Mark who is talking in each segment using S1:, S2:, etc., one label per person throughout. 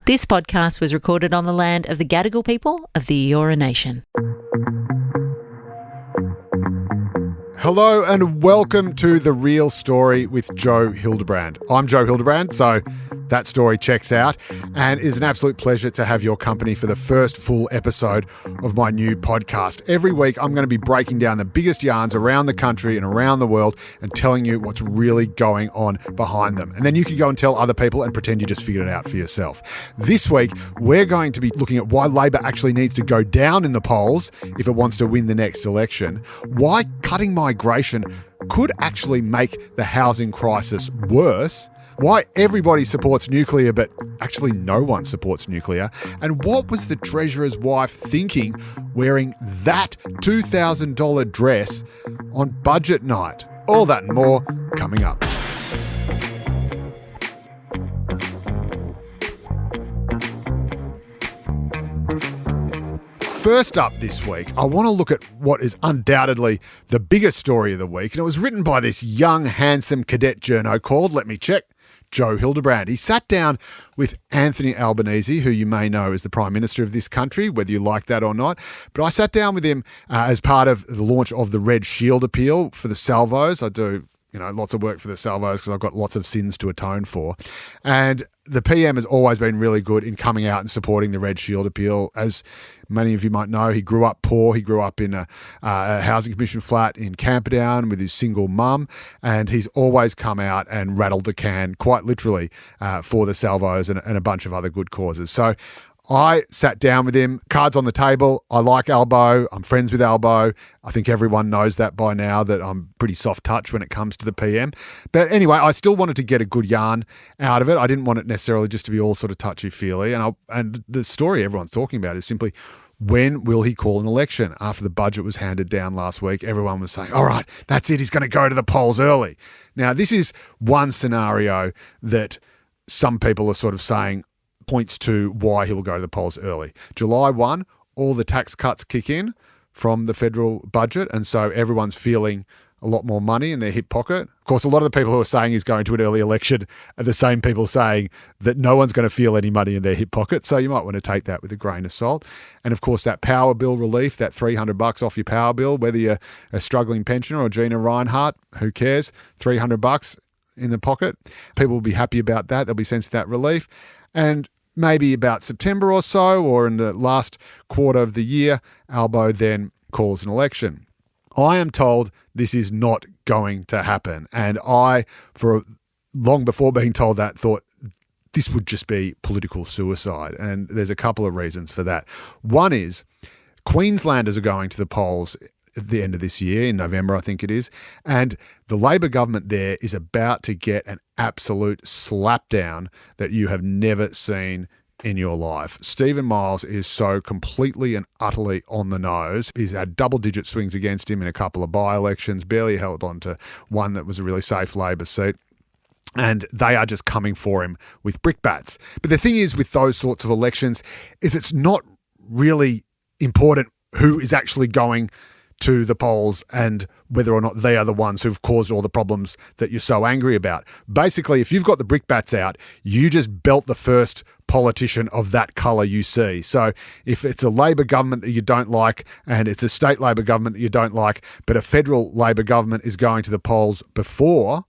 S1: This podcast was recorded on the land of the Gadigal people of the Eora Nation.
S2: Hello and welcome to The Real Story with Joe Hildebrand. I'm Joe Hildebrand, so that story checks out, and it is an absolute pleasure to have your company for the first full episode of my new podcast. Every week I'm going to be breaking down the biggest yarns around the country and around the world and telling you what's really going on behind them. And then you can go and tell other people and pretend you just figured it out for yourself. This week we're going to be looking at why Labor actually needs to go down in the polls if it wants to win the next election, why cutting migration could actually make the housing crisis worse, why everybody supports nuclear but actually no one supports nuclear, and what was the Treasurer's wife thinking wearing that $2,000 dress on budget night. All that and more coming up. First up this week, I want to look at what is undoubtedly the biggest story of the week, and it was written by this young, handsome cadet journo called, let me check, Joe Hildebrand. He sat down with Anthony Albanese, who you may know as the Prime Minister of this country, whether you like that or not. But I sat down with him as part of the launch of the Red Shield appeal for the Salvos. I do lots of work for the Salvos because I've got lots of sins to atone for. And the PM has always been really good in coming out and supporting the Red Shield appeal. As many of you might know, he grew up poor. He grew up in a housing commission flat in Camperdown with his single mum, and he's always come out and rattled the can, quite literally, for the Salvos and a bunch of other good causes. So I sat down with him, cards on the table. I like Albo. I'm friends with Albo. I think everyone knows that by now, that I'm pretty soft touch when it comes to the PM. But anyway, I still wanted to get a good yarn out of it. I didn't want it necessarily just to be all sort of touchy-feely. And the story everyone's talking about is simply, when will he call an election? After the budget was handed down last week, everyone was saying, all right, that's it, he's going to go to the polls early. Now, this is one scenario that some people are sort of saying points to why he will go to the polls early. July 1, all the tax cuts kick in from the federal budget, and so everyone's feeling a lot more money in their hip pocket. Of course, a lot of the people who are saying he's going to an early election are the same people saying that no one's going to feel any money in their hip pocket, so you might want to take that with a grain of salt. And of course, that power bill relief, that $300 off your power bill, whether you're a struggling pensioner or Gina Reinhart, who cares? $300 in the pocket. People will be happy about that. They'll be sensing that relief. And maybe about September or so, or in the last quarter of the year, Albo then calls an election. I am told this is not going to happen. And I, for long before being told that, thought this would just be political suicide. And there's a couple of reasons for that. One is Queenslanders are going to the polls at the end of this year, in November, I think it is. And the Labor government there is about to get an absolute slapdown that you have never seen in your life. Stephen Miles is so completely and utterly on the nose. He's had double-digit swings against him in a couple of by-elections, barely held on to one that was a really safe Labor seat. And they are just coming for him with brickbats. But the thing is with those sorts of elections is it's not really important who is actually going to the polls and whether or not they are the ones who've caused all the problems that you're so angry about. Basically, if you've got the brickbats out, you just belt the first politician of that colour you see. So if it's a Labor government that you don't like and it's a state Labor government that you don't like, but a federal Labor government is going to the polls before,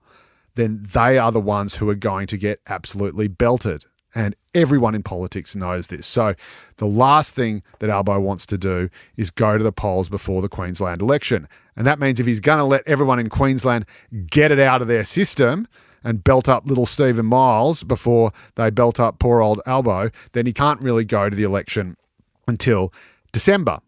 S2: then they are the ones who are going to get absolutely belted. And everyone in politics knows this. So the last thing that Albo wants to do is go to the polls before the Queensland election. And that means if he's going to let everyone in Queensland get it out of their system and belt up little Stephen Miles before they belt up poor old Albo, then he can't really go to the election until December.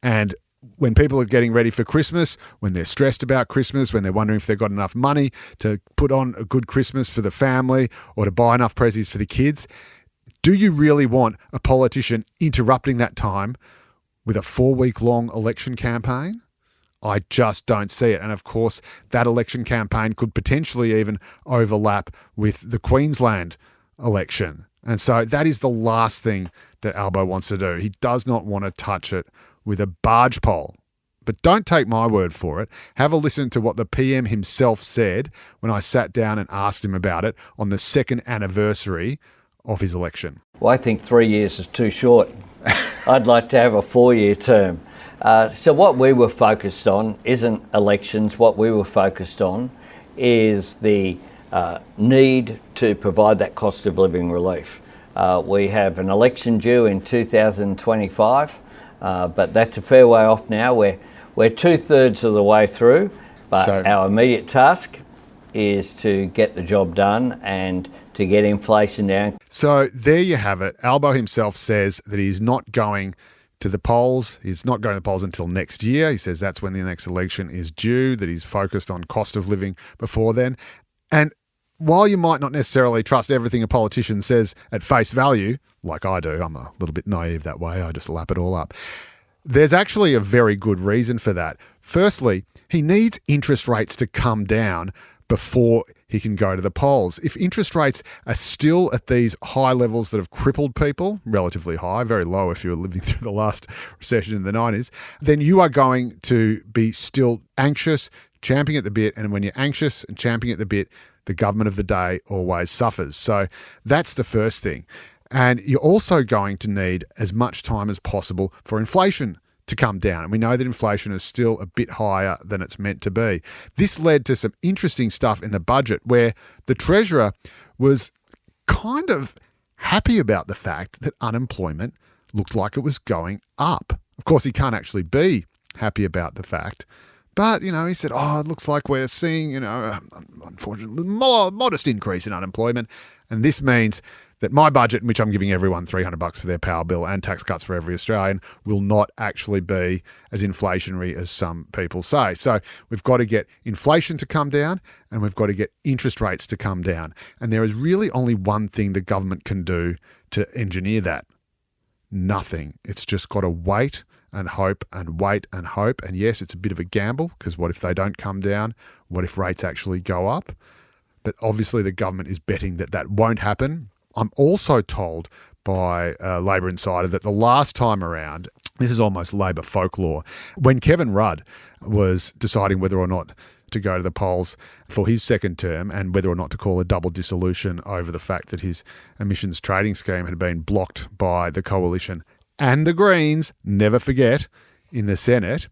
S2: And when people are getting ready for Christmas, when they're stressed about Christmas, when they're wondering if they've got enough money to put on a good Christmas for the family or to buy enough presents for the kids, do you really want a politician interrupting that time with a 4-week-long election campaign? I just don't see it. And of course, that election campaign could potentially even overlap with the Queensland election. And so that is the last thing that Albo wants to do. He does not want to touch it with a barge pole. But don't take my word for it. Have a listen to what the PM himself said when I sat down and asked him about it on the second anniversary of his election.
S3: Well, I think 3 years is too short. I'd like to have a 4-year term. So what we were focused on isn't elections. What we were focused on is the need to provide that cost of living relief. We have an election due in 2025, but that's a fair way off now. We're 2/3 of the way through, but our immediate task is to get the job done and to get inflation down.
S2: So there you have it. Albo himself says that he's not going to the polls. He's not going to the polls until next year. He says that's when the next election is due, that he's focused on cost of living before then. And while you might not necessarily trust everything a politician says at face value, like I do, I'm a little bit naive that way, I just lap it all up. There's actually a very good reason for that. Firstly, he needs interest rates to come down before he can go to the polls. If interest rates are still at these high levels that have crippled people, relatively high, very low if you were living through the last recession in the 90s, then you are going to be still anxious, champing at the bit. And when you're anxious and champing at the bit, the government of the day always suffers. So that's the first thing. And you're also going to need as much time as possible for inflation to come down. And we know that inflation is still a bit higher than it's meant to be. This led to some interesting stuff in the budget where the Treasurer was kind of happy about the fact that unemployment looked like it was going up. Of course, he can't actually be happy about the fact. But, he said, it looks like we're seeing, unfortunately, modest increase in unemployment. And this means that my budget, in which I'm giving everyone $300 for their power bill and tax cuts for every Australian, will not actually be as inflationary as some people say. So we've got to get inflation to come down and we've got to get interest rates to come down. And there is really only one thing the government can do to engineer that. Nothing. It's just got to wait and hope and wait and hope. And yes, it's a bit of a gamble because what if they don't come down? What if rates actually go up? But obviously the government is betting that that won't happen. I'm also told by a Labor insider that the last time around, this is almost Labor folklore, when Kevin Rudd was deciding whether or not to go to the polls for his second term and whether or not to call a double dissolution over the fact that his emissions trading scheme had been blocked by the Coalition and the Greens, never forget, in the Senate,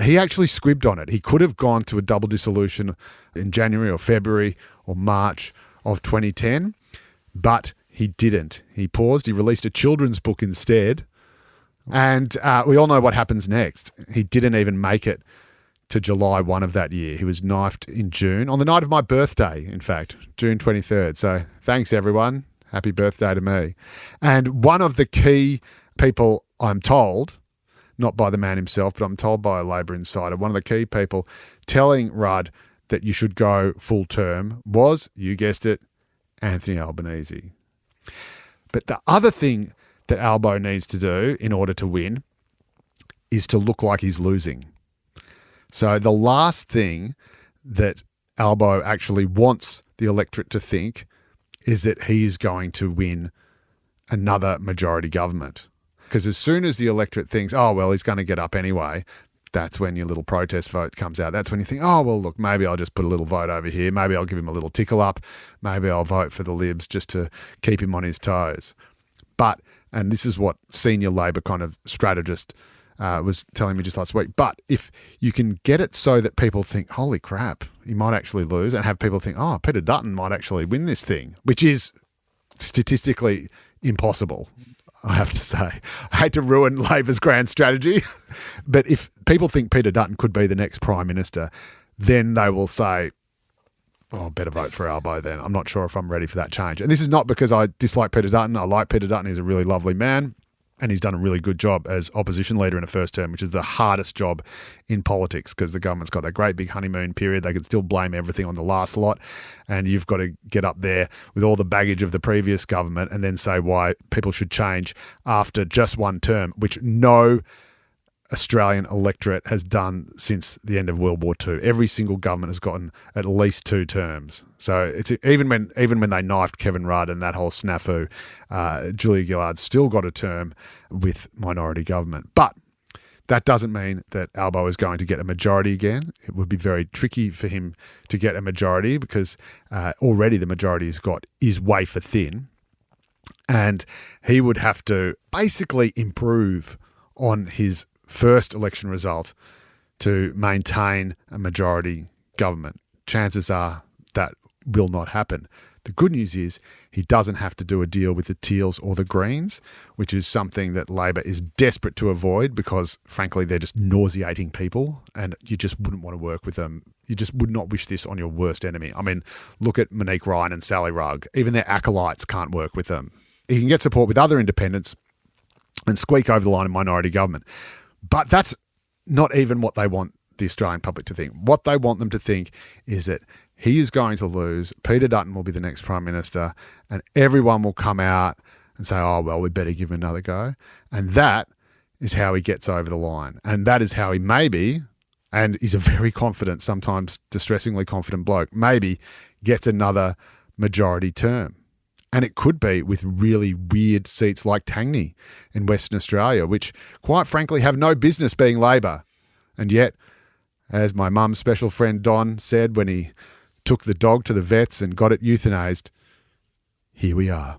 S2: he actually squibbed on it. He could have gone to a double dissolution in January or February or March of 2010, but he didn't. He paused. He released a children's book instead. And we all know what happens next. He didn't even make it to July 1 of that year. He was knifed in June, on the night of my birthday, in fact, June 23rd. So thanks, everyone. Happy birthday to me. And one of the key people, I'm told, not by the man himself, but I'm told by a Labor insider, one of the key people telling Rudd that you should go full term was, you guessed it, Anthony Albanese. But the other thing that Albo needs to do in order to win is to look like he's losing. So the last thing that Albo actually wants the electorate to think is that he is going to win another majority government. Because as soon as the electorate thinks, he's going to get up anyway, that's when your little protest vote comes out. That's when you think, look, maybe I'll just put a little vote over here. Maybe I'll give him a little tickle up. Maybe I'll vote for the Libs just to keep him on his toes. But, and this is what senior Labor kind of strategist was telling me just last week, but if you can get it so that people think, holy crap, he might actually lose, and have people think, Peter Dutton might actually win this thing, which is statistically impossible, I have to say. I hate to ruin Labor's grand strategy, but if people think Peter Dutton could be the next Prime Minister, then they will say, better vote for Albo then. I'm not sure if I'm ready for that change. And this is not because I dislike Peter Dutton. I like Peter Dutton. He's a really lovely man. And he's done a really good job as opposition leader in a first term, which is the hardest job in politics because the government's got that great big honeymoon period. They can still blame everything on the last lot. And you've got to get up there with all the baggage of the previous government and then say why people should change after just one term, which no Australian electorate has done since the end of World War II. Every single government has gotten at least 2 terms. So it's even when they knifed Kevin Rudd and that whole snafu, Julia Gillard still got a term with minority government. But that doesn't mean that Albo is going to get a majority again. It would be very tricky for him to get a majority because already the majority he's got is wafer thin. And he would have to basically improve on his first election result to maintain a majority government. Chances are that will not happen. The good news is he doesn't have to do a deal with the Teals or the Greens, which is something that Labor is desperate to avoid because, frankly, they're just nauseating people and you just wouldn't want to work with them. You just would not wish this on your worst enemy. I mean, look at Monique Ryan and Sally Rugg. Even their acolytes can't work with them. He can get support with other independents and squeak over the line in minority government. But that's not even what they want the Australian public to think. What they want them to think is that he is going to lose, Peter Dutton will be the next Prime Minister, and everyone will come out and say, oh, well, we better give him another go. And that is how he gets over the line. And that is how he maybe, and he's a very confident, sometimes distressingly confident bloke, maybe gets another majority term. And it could be with really weird seats like Tangney in Western Australia, which quite frankly have no business being Labor. And yet, as my mum's special friend Don said when he took the dog to the vets and got it euthanized, here we are.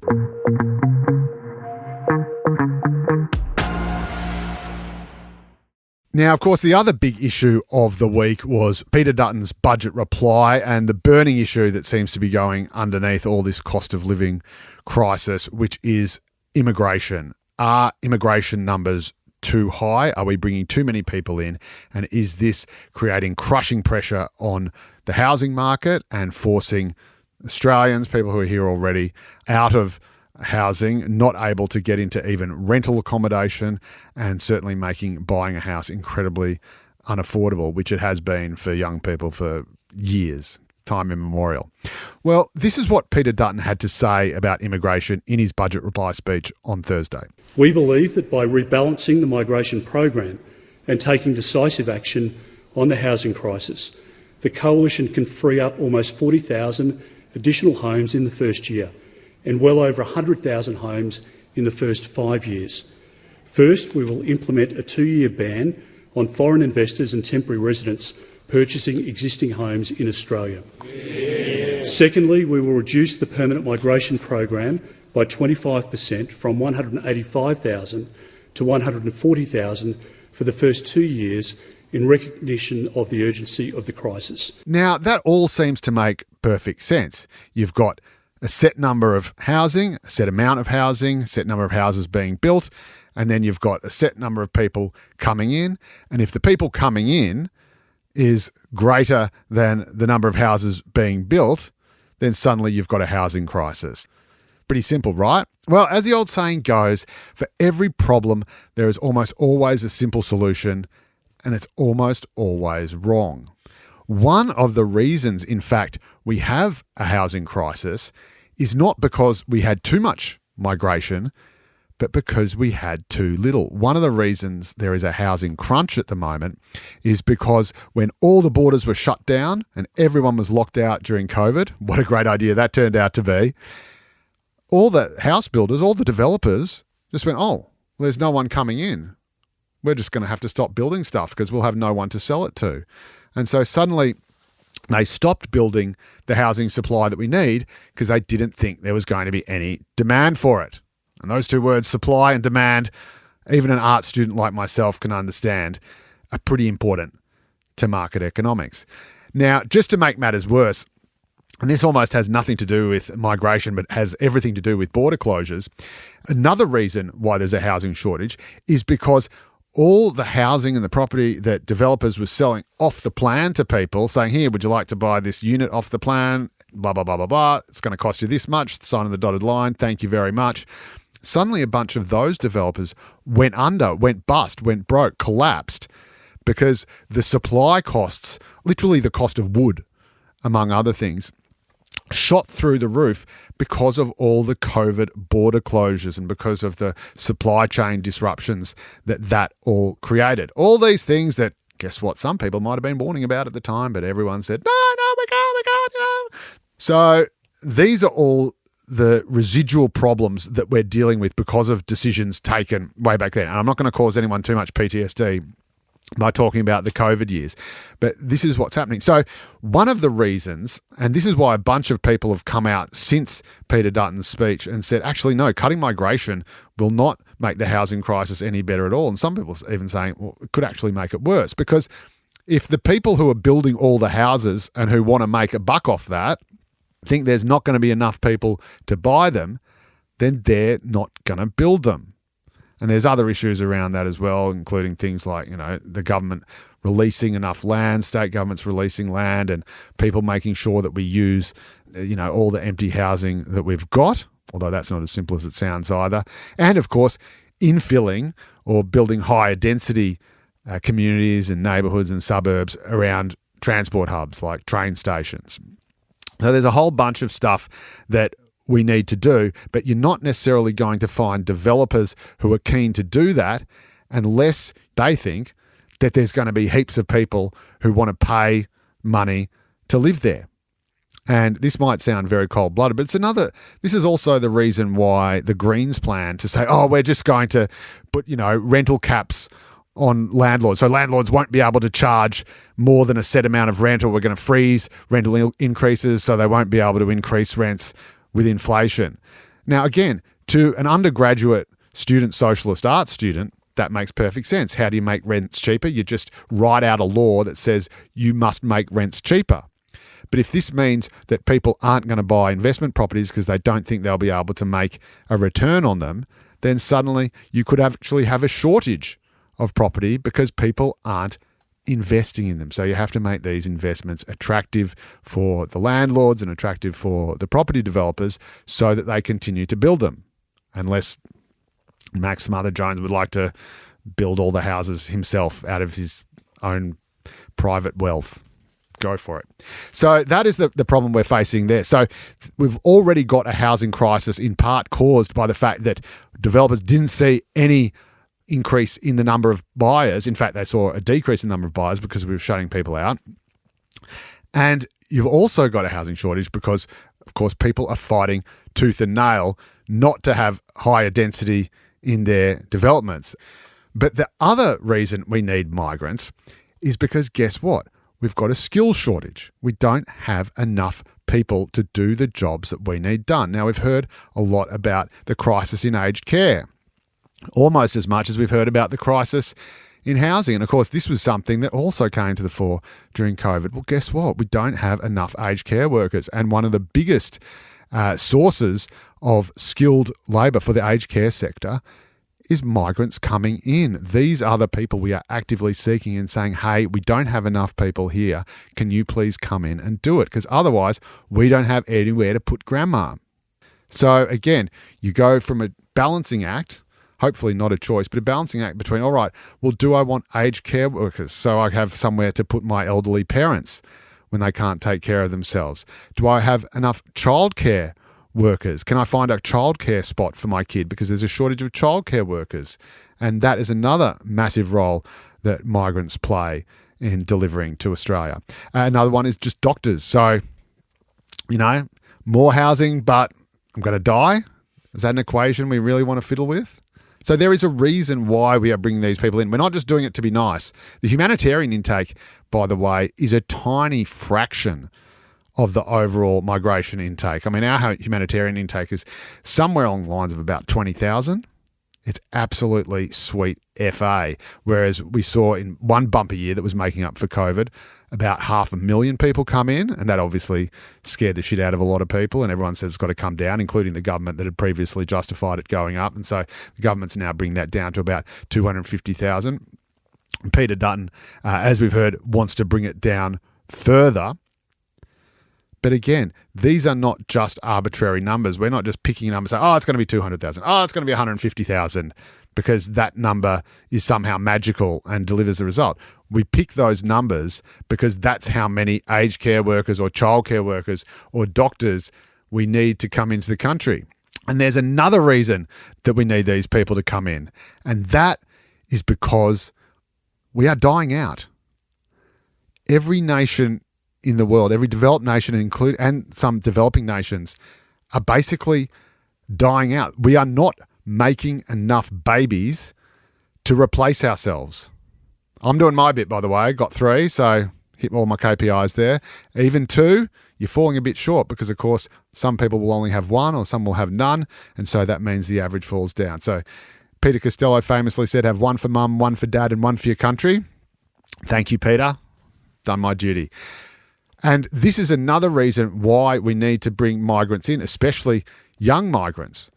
S2: Now, of course, the other big issue of the week was Peter Dutton's budget reply and the burning issue that seems to be going underneath all this cost of living crisis, which is immigration. Are immigration numbers too high? Are we bringing too many people in? And is this creating crushing pressure on the housing market and forcing Australians, people who are here already, out of housing, not able to get into even rental accommodation, and certainly making buying a house incredibly unaffordable, which it has been for young people for years, time immemorial. Well, this is what Peter Dutton had to say about immigration in his budget reply speech on Thursday.
S4: We believe that by rebalancing the migration program and taking decisive action on the housing crisis, the Coalition can free up almost 40,000 additional homes in the first year and well over 100,000 homes in the first 5 years. First, we will implement a 2-year ban on foreign investors and temporary residents purchasing existing homes in Australia. Yeah. Secondly, we will reduce the permanent migration program by 25% from 185,000 to 140,000 for the first 2 years in recognition of the urgency of the crisis.
S2: Now, that all seems to make perfect sense. You've got a set number of housing, a set amount of housing, a set number of houses being built, and then you've got a set number of people coming in. And if the people coming in is greater than the number of houses being built, then suddenly you've got a housing crisis. Pretty simple, right? Well, as the old saying goes, for every problem, there is almost always a simple solution, and it's almost always wrong. One of the reasons, in fact, we have a housing crisis is not because we had too much migration, but because we had too little. One of the reasons there is a housing crunch at the moment is because when all the borders were shut down and everyone was locked out during COVID, what a great idea that turned out to be, all the house builders, all the developers just went, oh, well, there's no one coming in. We're just going to have to stop building stuff because we'll have no one to sell it to. And so suddenly they stopped building the housing supply that we need because they didn't think there was going to be any demand for it. And those two words, supply and demand, even an art student like myself can understand, are pretty important to market economics. Now, just to make matters worse, and this almost has nothing to do with migration, but has everything to do with border closures, another reason why there's a housing shortage is because all the housing and the property that developers were selling off the plan to people, saying, here, would you like to buy this unit off the plan? Blah, blah, blah, blah, blah. It's going to cost you this much. Sign on the dotted line. Thank you very much. Suddenly, a bunch of those developers went under, went bust, went broke, collapsed because the supply costs, literally the cost of wood, among other things, shot through the roof because of all the COVID border closures and because of the supply chain disruptions that all created. All these things that, guess what, some people might have been warning about at the time, but everyone said, no, we can't, no. So these are all the residual problems that we're dealing with because of decisions taken way back then. And I'm not going to cause anyone too much PTSD by talking about the COVID years. But this is what's happening. So one of the reasons, and this is why a bunch of people have come out since Peter Dutton's speech and said, actually, no, cutting migration will not make the housing crisis any better at all. And some people are even saying, well, it could actually make it worse, because if the people who are building all the houses and who want to make a buck off that think there's not going to be enough people to buy them, then they're not going to build them. And there's other issues around that as well, including things like, the government releasing enough land, state governments releasing land, and people making sure that we use, all the empty housing that we've got, although that's not as simple as it sounds either. And of course, infilling or building higher density communities and neighbourhoods and suburbs around transport hubs like train stations. So there's a whole bunch of stuff that we need to do, but you're not necessarily going to find developers who are keen to do that unless they think that there's going to be heaps of people who want to pay money to live there. And this might sound very cold-blooded, but this is also the reason why the Greens plan to say, we're just going to put, rental caps on landlords. So landlords won't be able to charge more than a set amount of rent, or we're going to freeze rental increases so they won't be able to increase rents with inflation. Now, again, to an undergraduate student, socialist arts student, that makes perfect sense. How do you make rents cheaper? You just write out a law that says you must make rents cheaper. But if this means that people aren't going to buy investment properties because they don't think they'll be able to make a return on them, then suddenly you could actually have a shortage of property because people aren't investing in them. So you have to make these investments attractive for the landlords and attractive for the property developers so that they continue to build them. Unless Max Mother-Jones would like to build all the houses himself out of his own private wealth. Go for it. So that is the problem we're facing there. So we've already got a housing crisis in part caused by the fact that developers didn't see any increase in the number of buyers. In fact, they saw a decrease in the number of buyers because we were shutting people out. And you've also got a housing shortage because, of course, people are fighting tooth and nail not to have higher density in their developments. But the other reason we need migrants is because, guess what? We've got a skills shortage. We don't have enough people to do the jobs that we need done. Now, we've heard a lot about the crisis in aged care, almost as much as we've heard about the crisis in housing. And of course, this was something that also came to the fore during COVID. Well, guess what? We don't have enough aged care workers. And one of the biggest sources of skilled labour for the aged care sector is migrants coming in. These are the people we are actively seeking and saying, hey, we don't have enough people here. Can you please come in and do it? Because otherwise, we don't have anywhere to put grandma. So again, you go from a balancing act, hopefully not a choice, but a balancing act between, all right, well, do I want aged care workers so I have somewhere to put my elderly parents when they can't take care of themselves? Do I have enough childcare workers? Can I find a childcare spot for my kid because there's a shortage of childcare workers? And that is another massive role that migrants play in delivering to Australia. Another one is just doctors. So, more housing, but I'm going to die. Is that an equation we really want to fiddle with? So there is a reason why we are bringing these people in. We're not just doing it to be nice. The humanitarian intake, by the way, is a tiny fraction of the overall migration intake. I mean, our humanitarian intake is somewhere along the lines of about 20,000. It's absolutely sweet FA. Whereas we saw in one bumper year that was making up for COVID, about 500,000 people come in, and that obviously scared the shit out of a lot of people, and everyone says it's got to come down, including the government that had previously justified it going up. And so the government's now bringing that down to about 250,000. Peter Dutton, as we've heard, wants to bring it down further. But again, these are not just arbitrary numbers. We're not just picking a number and saying, it's going to be 200,000. It's going to be 150,000 because that number is somehow magical and delivers the result. We pick those numbers because that's how many aged care workers or childcare workers or doctors we need to come into the country. And there's another reason that we need these people to come in, and that is because we are dying out. Every nation in the world, every developed nation and some developing nations are basically dying out. We are not making enough babies to replace ourselves. I'm doing my bit, by the way. Got 3, so hit all my KPIs there. Even 2, you're falling a bit short because, of course, some people will only have 1 or some will have none, and so that means the average falls down. So Peter Costello famously said, have 1 for mum, 1 for dad, and 1 for your country. Thank you, Peter. Done my duty. And this is another reason why we need to bring migrants in, especially young migrants,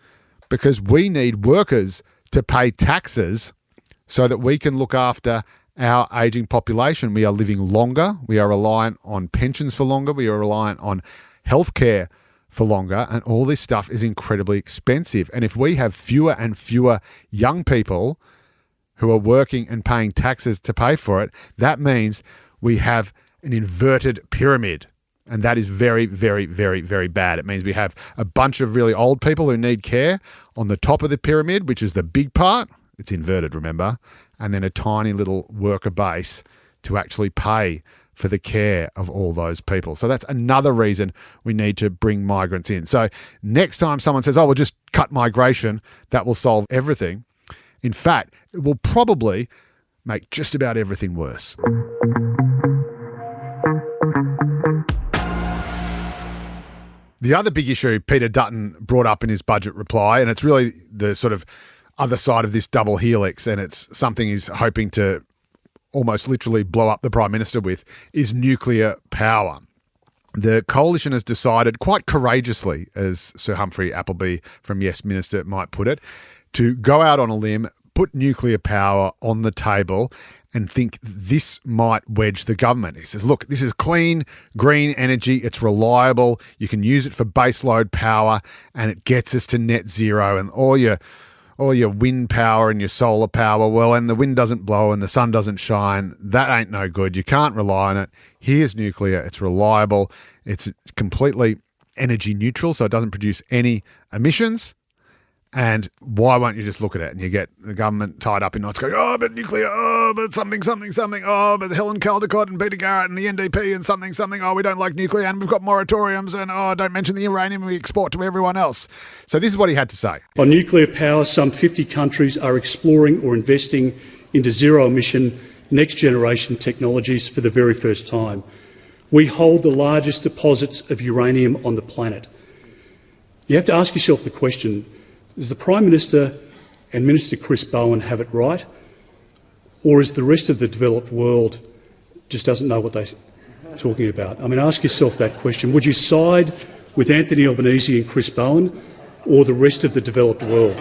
S2: because we need workers to pay taxes so that we can look after our ageing population. We are living longer. We are reliant on pensions for longer. We are reliant on healthcare for longer. And all this stuff is incredibly expensive. And if we have fewer and fewer young people who are working and paying taxes to pay for it, that means we have an inverted pyramid. And that is very, very, very, very bad. It means we have a bunch of really old people who need care on the top of the pyramid, which is the big part. It's inverted, remember? And then a tiny little worker base to actually pay for the care of all those people. So that's another reason we need to bring migrants in. So next time someone says, oh, we'll just cut migration, that will solve everything. In fact, it will probably make just about everything worse. The other big issue Peter Dutton brought up in his budget reply, and it's really the sort of other side of this double helix, and it's something he's hoping to almost literally blow up the Prime Minister with, is nuclear power. The coalition has decided quite courageously, as Sir Humphrey Appleby from Yes Minister might put it, to go out on a limb, put nuclear power on the table and think this might wedge the government. He says, look, this is clean, green energy. It's reliable. You can use it for baseload power and it gets us to net zero. And all your wind power and your solar power, well, and the wind doesn't blow and the sun doesn't shine. That ain't no good. You can't rely on it. Here's nuclear. It's reliable. It's completely energy neutral, so it doesn't produce any emissions. And why won't you just look at it? And you get the government tied up in knots going, oh, but nuclear, oh, but something, oh, but Helen Caldicott and Peter Garrett and the NDP and something, oh, we don't like nuclear and we've got moratoriums and, oh, don't mention the uranium we export to everyone else. So this is what he had to say.
S4: On nuclear power, some 50 countries are exploring or investing into zero-emission, next-generation technologies for the very first time. We hold the largest deposits of uranium on the planet. You have to ask yourself the question, does the Prime Minister and Minister Chris Bowen have it right? Or is the rest of the developed world just doesn't know what they're talking about? I mean, ask yourself that question. Would you side with Anthony Albanese and Chris Bowen or the rest of the developed world?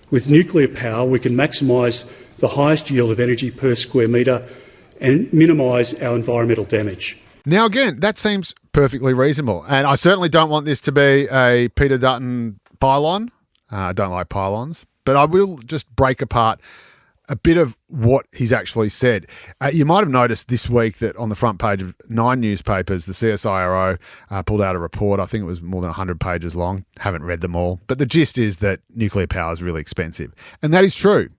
S4: With nuclear power, we can maximise the highest yield of energy per square metre and minimise our environmental damage.
S2: Now, again, that seems perfectly reasonable. And I certainly don't want this to be a Peter Dutton pylon. I don't like pylons, but I will just break apart a bit of what he's actually said. You might have noticed this week that on the front page of 9 newspapers, the CSIRO pulled out a report. I think it was more than 100 pages long. Haven't read them all. But the gist is that nuclear power is really expensive. And that is true.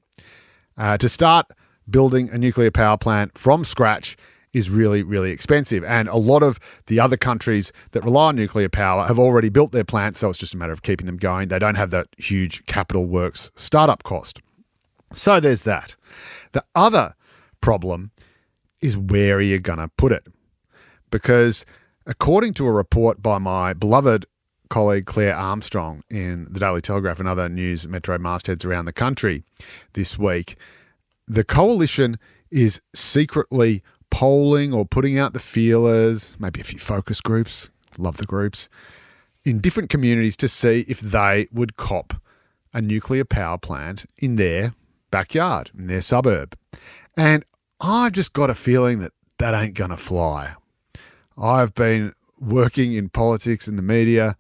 S2: To start building a nuclear power plant from scratch is really, really expensive. And a lot of the other countries that rely on nuclear power have already built their plants, so it's just a matter of keeping them going. They don't have that huge capital works startup cost. So there's that. The other problem is where are you going to put it? Because according to a report by my beloved colleague Claire Armstrong in the Daily Telegraph and other news metro mastheads around the country this week, the coalition is secretly polling or putting out the feelers, maybe a few focus groups, love the groups, in different communities to see if they would cop a nuclear power plant in their backyard, in their suburb. And I've just got a feeling that that ain't going to fly. I've been working in politics and the media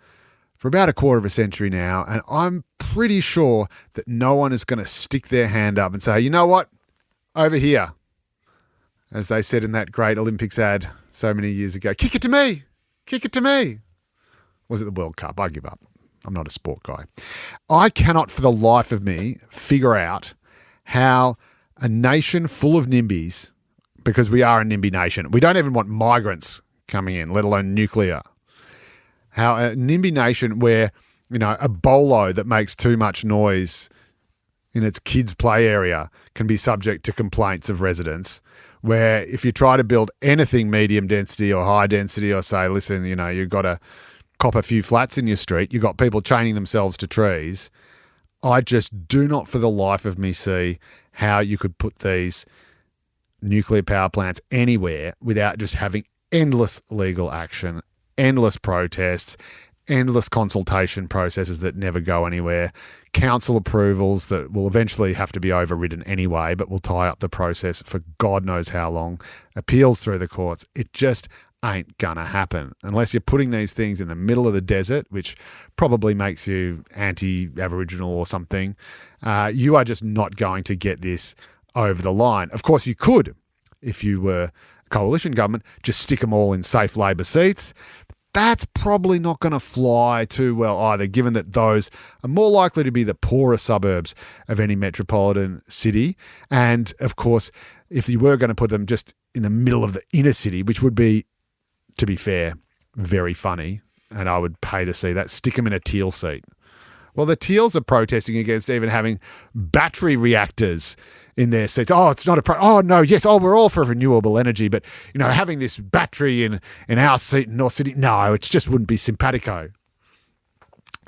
S2: for about a quarter of a century now, and I'm pretty sure that no one is going to stick their hand up and say, you know what, over here, as they said in that great Olympics ad so many years ago, kick it to me, kick it to me. Was it the World Cup? I give up. I'm not a sport guy. I cannot for the life of me figure out how a nation full of NIMBYs, because we are a NIMBY nation, we don't even want migrants coming in, let alone nuclear. How a NIMBY nation where, you know, a bolo that makes too much noise in its kids' play area can be subject to complaints of residents, where if you try to build anything medium density or high density, or say, listen, you've got to cop a few flats in your street, you've got people chaining themselves to trees. I just do not for the life of me see how you could put these nuclear power plants anywhere without just having endless legal action, endless protests, endless consultation processes that never go anywhere, council approvals that will eventually have to be overridden anyway, but will tie up the process for God knows how long, appeals through the courts. It just ain't gonna happen unless you're putting these things in the middle of the desert, which probably makes you anti-Aboriginal or something. You are just not going to get this over the line. Of course, you could, if you were a coalition government, just stick them all in safe Labor seats. That's probably not going to fly too well either, given that those are more likely to be the poorer suburbs of any metropolitan city. And, of course, if you were going to put them just in the middle of the inner city, which would be, to be fair, very funny, and I would pay to see that, stick them in a teal seat. Well, the Teals are protesting against even having battery reactors in their seats. Oh, it's not we're all for renewable energy, but having this battery in our seat in North Sydney, no, it just wouldn't be simpatico.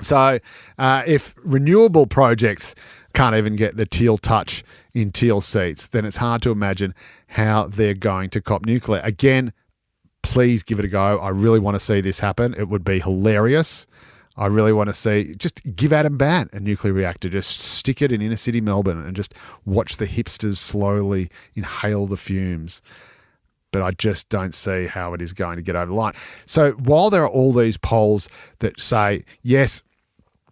S2: So if renewable projects can't even get the teal touch in teal seats, then it's hard to imagine how they're going to cop nuclear. Again, please give it a go. I really want to see this happen. It would be hilarious. I really want to see, just give Adam Bant a nuclear reactor, just stick it in inner city Melbourne and just watch the hipsters slowly inhale the fumes. But I just don't see how it is going to get over the line. So while there are all these polls that say, yes,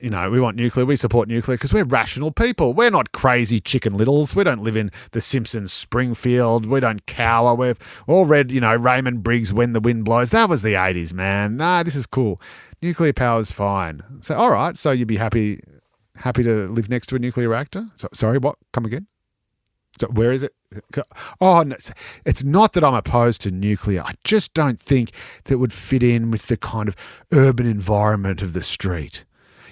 S2: we want nuclear, we support nuclear because we're rational people. We're not crazy chicken littles. We don't live in the Simpsons Springfield. We don't cower. We've all read, Raymond Briggs' When the Wind Blows. That was the 80s, man. Nah, this is cool. Nuclear power is fine. So, all right, so you'd be happy to live next to a nuclear reactor? So, sorry, what? Come again? So where is it? Oh, no, it's not that I'm opposed to nuclear. I just don't think that would fit in with the kind of urban environment of the street.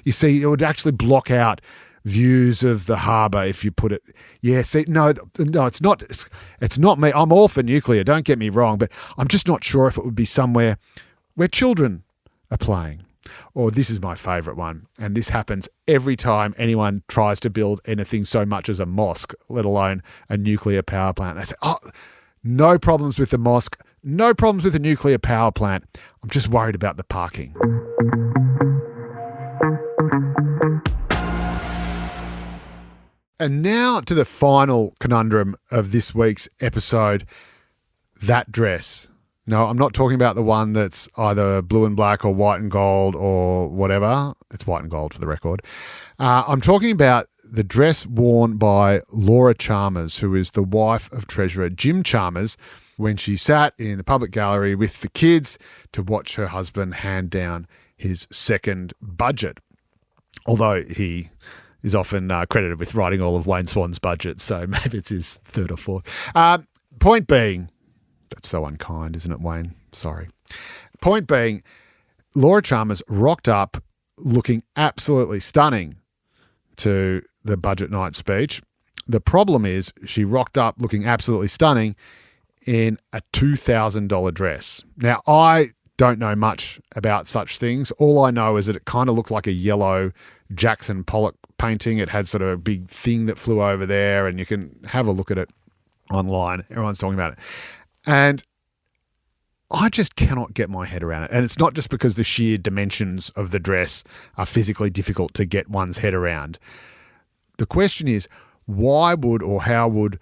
S2: You see, it would actually block out views of the harbour if you put it. Yeah, see, no, it's not. It's not me. I'm all for nuclear. Don't get me wrong, but I'm just not sure if it would be somewhere where children are playing. Or this is my favourite one, and this happens every time anyone tries to build anything so much as a mosque, let alone a nuclear power plant. They say, oh, no problems with the mosque, no problems with the nuclear power plant. I'm just worried about the parking. And now to the final conundrum of this week's episode, that dress. No, I'm not talking about the one that's either blue and black or white and gold or whatever. It's white and gold for the record. I'm talking about the dress worn by Laura Chalmers, who is the wife of Treasurer Jim Chalmers, when she sat in the public gallery with the kids to watch her husband hand down his second budget. Although he is often credited with writing all of Wayne Swan's budget, so maybe it's his third or fourth. Point being, that's so unkind, isn't it, Wayne? Sorry. Point being, Laura Chalmers rocked up looking absolutely stunning to the budget night speech. The problem is she rocked up looking absolutely stunning in a $2,000 dress. Now, I don't know much about such things. All I know is that it kind of looked like a yellow Jackson Pollock painting. It had sort of a big thing that flew over there, and you can have a look at it online. Everyone's talking about it. And I just cannot get my head around it. And it's not just because the sheer dimensions of the dress are physically difficult to get one's head around. The question is, why would or how would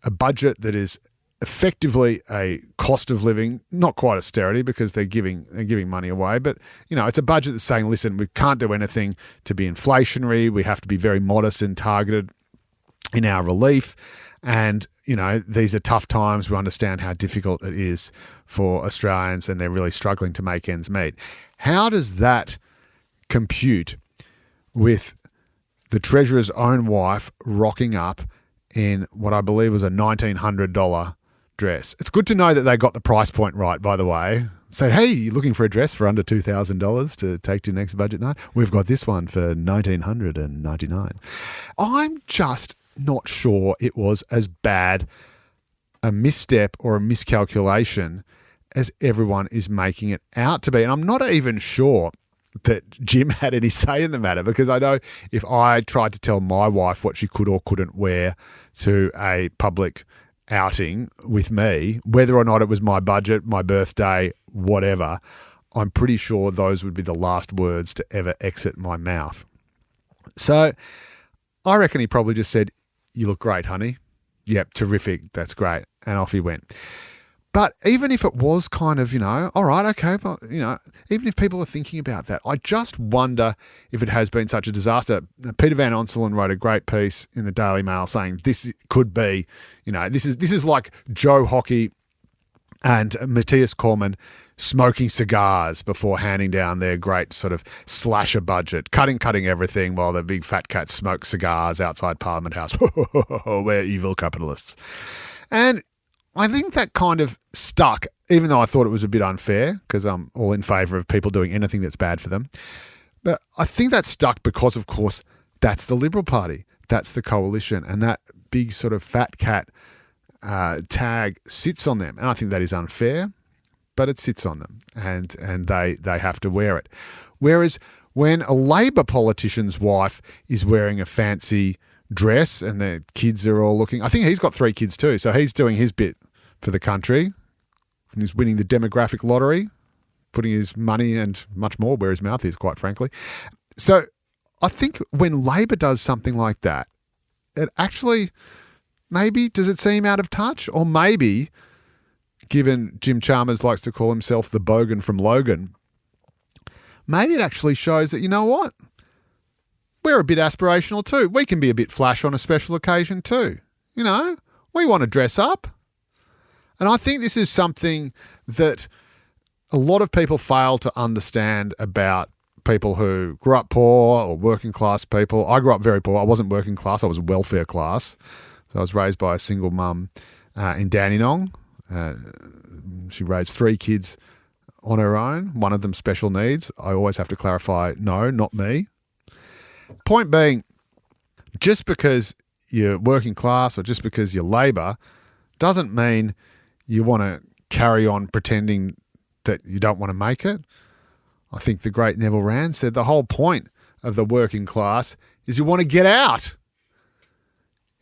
S2: a budget that is effectively a cost of living, not quite austerity because they're giving money away, but it's a budget that's saying, listen, we can't do anything to be inflationary. We have to be very modest and targeted in our relief. And, these are tough times. We understand how difficult it is for Australians and they're really struggling to make ends meet. How does that compute with the Treasurer's own wife rocking up in what I believe was a $1,900 dress? It's good to know that they got the price point right, by the way. Said, hey, you're looking for a dress for under $2,000 to take to your next budget night? We've got this one for $1,999. I'm just not sure it was as bad a misstep or a miscalculation as everyone is making it out to be. And I'm not even sure that Jim had any say in the matter, because I know if I tried to tell my wife what she could or couldn't wear to a public outing with me, whether or not it was my budget, my birthday, whatever, I'm pretty sure those would be the last words to ever exit my mouth. So I reckon he probably just said, "You look great, honey." "Yep, terrific. That's great." And off he went. But even if it was kind of, all right, okay, but, even if people are thinking about that, I just wonder if it has been such a disaster. Peter Van Onselen wrote a great piece in the Daily Mail saying this could be, this is like Joe Hockey and Matthias Cormann smoking cigars before handing down their great sort of slasher budget, cutting everything while the big fat cats smoke cigars outside Parliament House. We're evil capitalists. And I think that kind of stuck, even though I thought it was a bit unfair, because I'm all in favour of people doing anything that's bad for them. But I think that stuck because, of course, that's the Liberal Party. That's the coalition. And that big sort of fat cat tag sits on them. And I think that is unfair, but it sits on them. And they have to wear it. Whereas when a Labor politician's wife is wearing a fancy dress and the kids are all looking, I think he's got 3 kids too, so he's doing his bit for the country, and he's winning the demographic lottery, putting his money and much more where his mouth is, quite frankly. So I think when Labor does something like that, it actually, maybe, does it seem out of touch? Or maybe, given Jim Chalmers likes to call himself the bogan from Logan, maybe it actually shows that, you know what? We're a bit aspirational too. We can be a bit flash on a special occasion too. We want to dress up. And I think this is something that a lot of people fail to understand about people who grew up poor or working class people. I grew up very poor. I wasn't working class. I was welfare class. So I was raised by a single mum in Dandenong. She raised 3 kids on her own, one of them special needs. I always have to clarify, no, not me. Point being, just because you're working class or just because you're Labor doesn't mean you want to carry on pretending that you don't want to make it. I think the great Neville Rand said the whole point of the working class is you want to get out.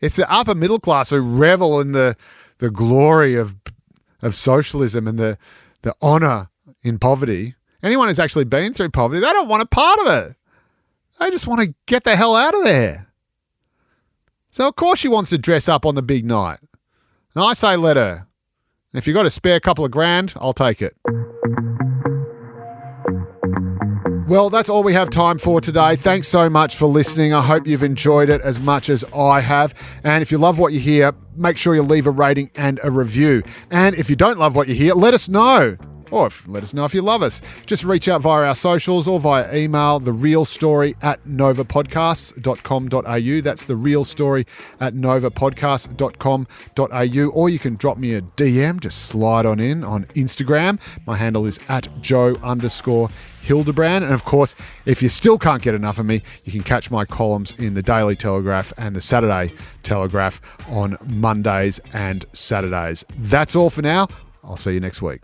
S2: It's the upper middle class who revel in the glory of socialism and the honour in poverty. Anyone who's actually been through poverty, they don't want a part of it. They just want to get the hell out of there. So of course she wants to dress up on the big night. And I say let her. If you've got a spare couple of grand, I'll take it. Well, that's all we have time for today. Thanks so much for listening. I hope you've enjoyed it as much as I have. And if you love what you hear, make sure you leave a rating and a review. And if you don't love what you hear, let us know. Or let us know if you love us. Just reach out via our socials or via email, therealstory@novapodcasts.com.au. That's therealstory@novapodcasts.com.au. Or you can drop me a DM, just slide on in on Instagram. My handle is @Joe_Hildebrand. And of course, if you still can't get enough of me, you can catch my columns in the Daily Telegraph and the Saturday Telegraph on Mondays and Saturdays. That's all for now. I'll see you next week.